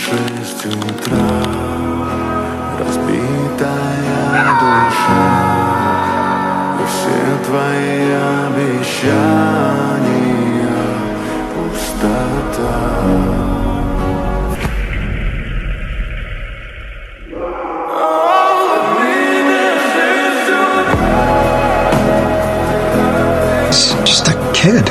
6 утра, разбитая душа, и все твои обещания пустота. He's just a kid.